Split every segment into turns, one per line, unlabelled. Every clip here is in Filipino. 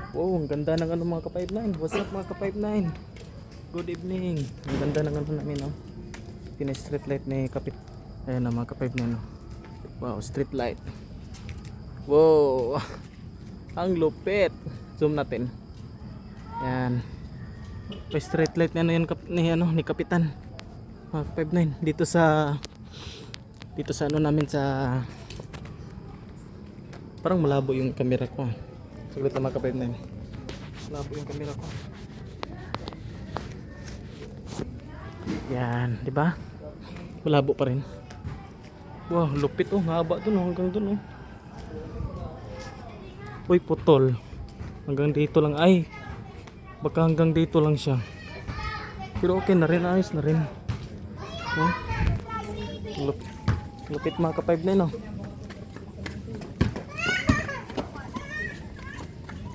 Wow, ang ganda ng ano mga ka-59. What's up mga ka-59? Good evening. Ang ganda ng ano namin, no? Pina-street light ni Kapit. Ayan na mga ka-59, no? Wow, street light. Wow. Ang lupit. Zoom natin. Yan. May street light na ano yan ni Kapitan. Mga ka-59 dito sa ano namin sa parang malabo yung camera ko. Saglit na mga ka-59. Malabo yung camera ko. Yan, di ba? Malabo pa rin. Wow, lupit oh, haba dun oh, hanggang dun oh. Uy, putol. Hanggang dito lang ay. Baka hanggang dito lang siya. Pero okay na rin, ayos na rin. Oh. Lupit mga ka-59 oh.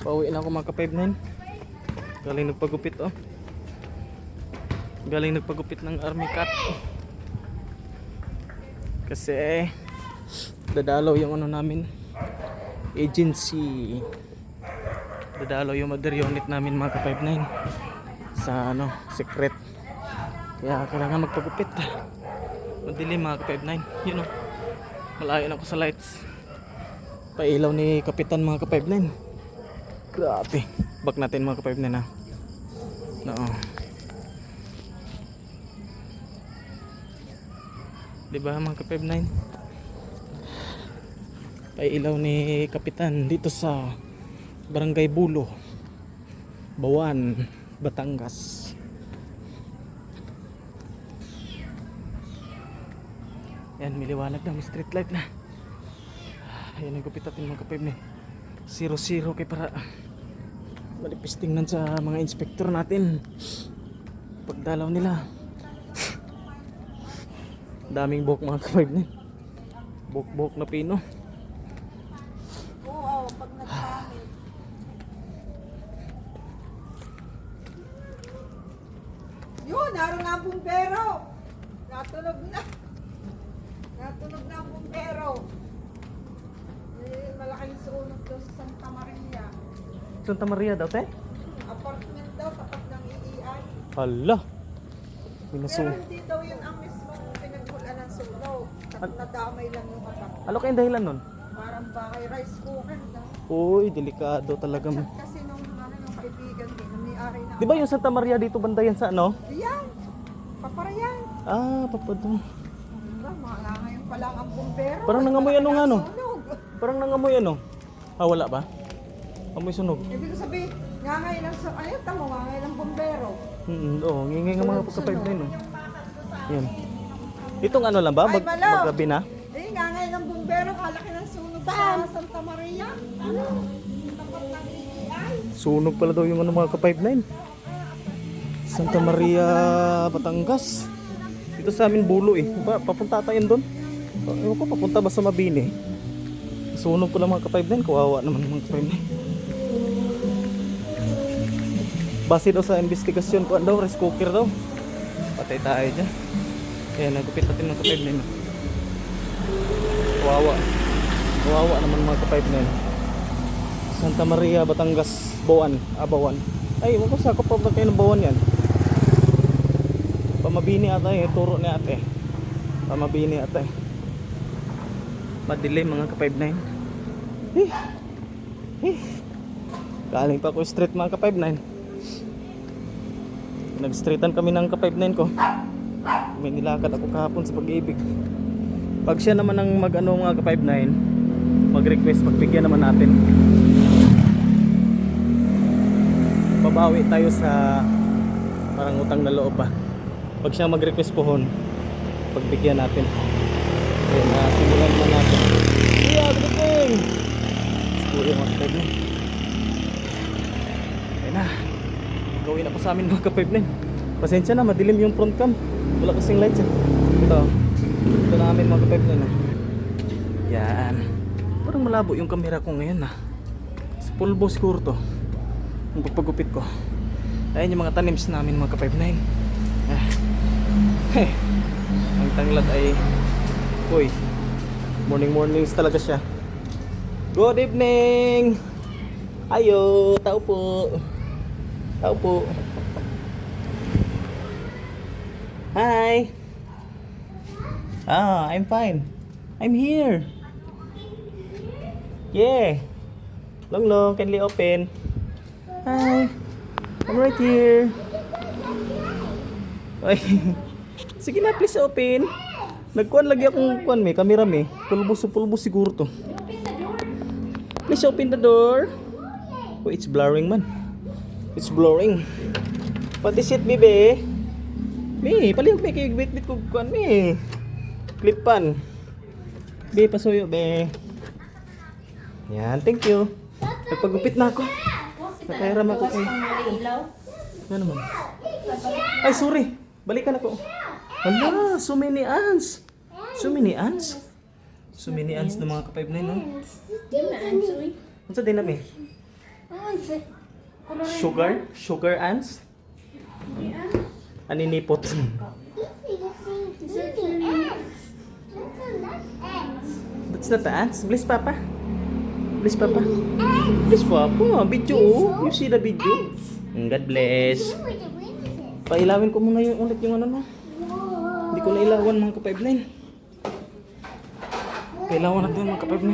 Pauwi na ako mga ka-59. Galing nagpagupit oh. Galing nagpagupit ng army cat. Kasi dadalaw yung ano namin agency. Dadalaw yung mother unit namin mga ka-59 sa ano, secret. Kaya kailangan magpagupit. Madilim mga ka-59. You know, malayo na ako sa lights. Pailaw ni Kapitan mga ka-59. Grabe. Back natin mga ka-59 na. Oo. Diba mga ka-59? Pailaw ni Kapitan dito sa Barangay Bulo, Bawan, Batangas. Yan, may liwanag na, may street light na. Ayan, nagupit natin mga ka-59. 0-0 kay para malipis tingnan sa mga inspektor natin pagdalaw nila. Daming buhok mga ka-59. Buhok na pino.
Oo, pag nagpangit. Yun, naroon nga ang bumbero. Natunog na. Natunog na ang bumbero. Malaking sunog daw sa Santa Maria.
Santa Maria daw, te?
Apartment daw, tapat ng EEI.
Hala.
Pero hindi daw yun ang mismong pinagmulan ng sunog. Nadamay lang yung apartment.
Ano kayong dahilan nun?
Parang bahay rice cooker daw.
Uy, delikado talaga.
Kasi nung kaibigan din, nung may-ari na.
Di ba yung Santa Maria dito banda yan sa ano?
Yan, paparayan.
Ah, papado.
Diba, mga ngayon pa lang ang bumbero.
Parang nangamoy ano nga no?
Sunog.
Parang nangamoy ano? Ah, wala ba? Amoy sunog.
Ibig sabihin, nga ngayon ang sunog. Ayun, tamo nga ngayon ang bumbero.
Oo, ngingay nga mga pagka-5 na yun. Oh. Yan. Itong ano lang ba?
Ay, malaw.
Maggabi na?
Eh, nga ngayon ang bumbero, kalaki ng sunog sa Santa Maria. Ano? Tapat ng EEI.
Sunog pala daw yung ano mga ka-5-9. Santa Maria, Batangas. Dito sa amin Bulo eh. Ba, papunta tayo doon. Ewan ko, papunta ba sa Mabini? Sunog pala mga ka-5-9. Kawawa naman mga ka-5-9. Base daw sa investigasyon ko daw, rice cooker daw. Patay tayo dyan. Kaya nagupit natin ng ka-5-9. Kawawa. Kawawa naman mga ka-5-9. Santa Maria, Batangas, Bawan, Bawan. Ay, wag ko sakop pa ba kayo ng Bawan yan? Pamabini ata eh, turo ni ate. Pamabini ate. Madilim mga ka-59. Galing pa ako street mga ka-59. Nag-streetan kami ng ka-59 ko. May nilakad ako kahapon sa Pag-ibig. Pag siya naman ang mag-ano mga ka-59, mag-request, pagbigyan naman natin. Babawi tayo sa parang utang na loob pa. Pag siya mag-request pohon, pagbigyan natin. Ayun, simulan naman natin. Yeah, good thing! Siguro yung mga ka-59. Ayun na. Gawin ako sa amin mga ka-59. Pasensya na, madilim yung front cam. Wala kasing lights eh. Ito na amin mga ka-59 na. Yan. Parang malabo yung camera ko ngayon na. Sa pulbo siguro to. Yung pagpagupit ko. Ayan yung mga tanims namin mga ka-59. Ang tanglad ay uy, mornings talaga siya. Good evening. Ayo, tao po. Tao po. Hi. I'm fine. I'm here. Yeah. Long long, kindly open. Hi. I'm right here. Ay. Sige na, please open. Nagkuhan lagi akong kuhan may camera may. Pulbos siguro to. Please open the door. Oh, it's blurring man. It's blurring. What is it, baby? May, palihog may kayo bit-bit ko kuhan may. Clip-pan. Be, pasuyo, be. Yan, thank you. Nagpagupit na ako. Nakairam ako kayo. Ano naman? Ay, sorry. Balikan ako. Hala, so many ants. So many ants. So many ants ng mga ka-5 na yun, no? Ano sa din namin? Sugar? Sugar ants? Aninipot. That's not the ants. Bless Papa. Bless Papa. Bless Papa. Video, oh. You see the video? God bless. Pailawin ko muna yung ulit yung ano, no? Hindi ko na ilawan mga ka-5-9. Kailangan natin mga ka-5-9.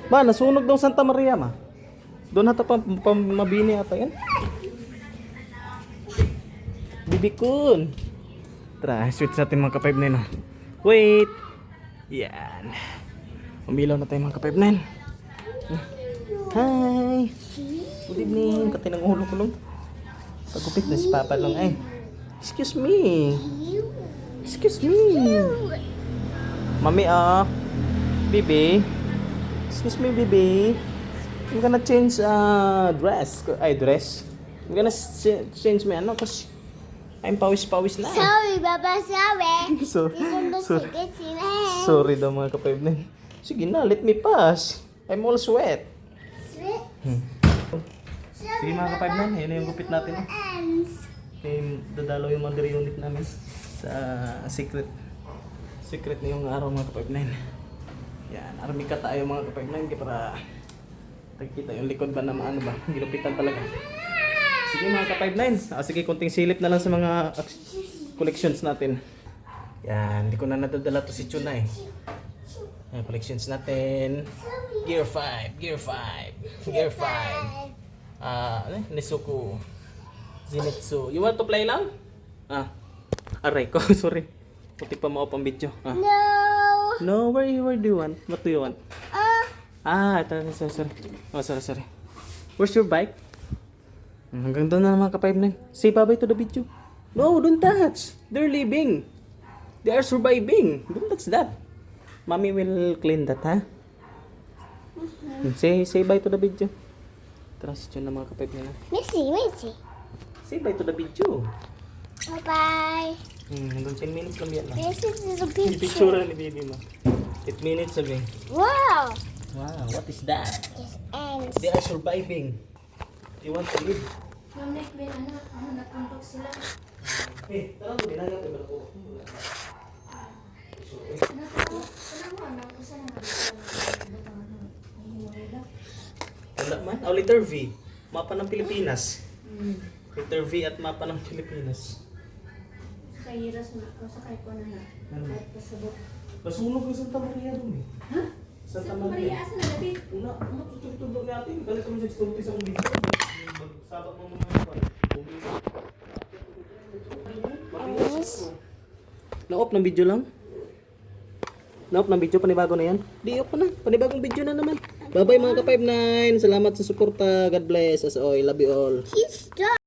Ba, nasunog daw Santa Maria, ma. Doon hata pa mabini ata yan. Bibikun. Tara, switch natin mga ka-5-9. No? Wait. Yan. Umilaw na tayo mga ka-5-9. Hi. Good evening. Katinang ulo ko lang. Pagupit na si Papa lang ay. Excuse me. Excuse me. Mami baby. Excuse me, baby. I'm gonna change dress. I'm gonna change my ano kasi I'm pawis na.
Sorry, Papa, sorry.
Sorry. Sorry daw mga ka-5-9. Sige na, let me pass. I'm all sweat. Sige mga ka-5-9, yun na yung gupit natin. Dadalaw yung mother unit namin sa secret na yung araw mga ka-5-9. Yan, armika tayo mga ka-5-9 para nakikita yung likod ba na ano ba, gilupitan talaga. Sige mga ka-5-9, sige konting silip na lang sa mga collections natin. Yan, hindi ko na nadadala to si Chuna eh. Yan, collections natin. Gear 5. Nezuko. Zenitsu. You want to play lang? Aray ko, sorry. Puti pa mao pang video. No, where do you want? What do you want? Sorry. Where's your bike? Hanggang doon na mga ka-5-9. Say bye-bye to the video. No, don't touch. They're living. They are surviving. Don't touch that. Mommy will clean that, ha? Say bye to the video. Tara, si Chun na mga ka-5-9.
Missy.
Say bye to the video.
Bye-bye.
Hanggang 10 minutes lang yan.
This is the
Yung
picture.
picture ni baby mo. 8 minutes sabi.
Wow.
Wow, what is that?
It's ants.
They are surviving. They want to live.
Napuntok sila.
Tara mo, dinagay ko ba ko? Wala man. Letter V. Mapa ng Pilipinas. Letter V at mapa ng Pilipinas.
Sakay ko na. Kahit pasabot.
Nasunog yung Santa Maria doon eh.
Ha?
Santa Maria.
Asa na David?
Una, tutulog natin. Galit kami sa story sa video. Magsabak mo mga na-off ng video lang? Na-off ng video? Panibago na yan? Di off na. Panibagong video na naman. Bye-bye mga ka-5-9. Salamat sa suporta. God bless. As always, love you all.
He's done.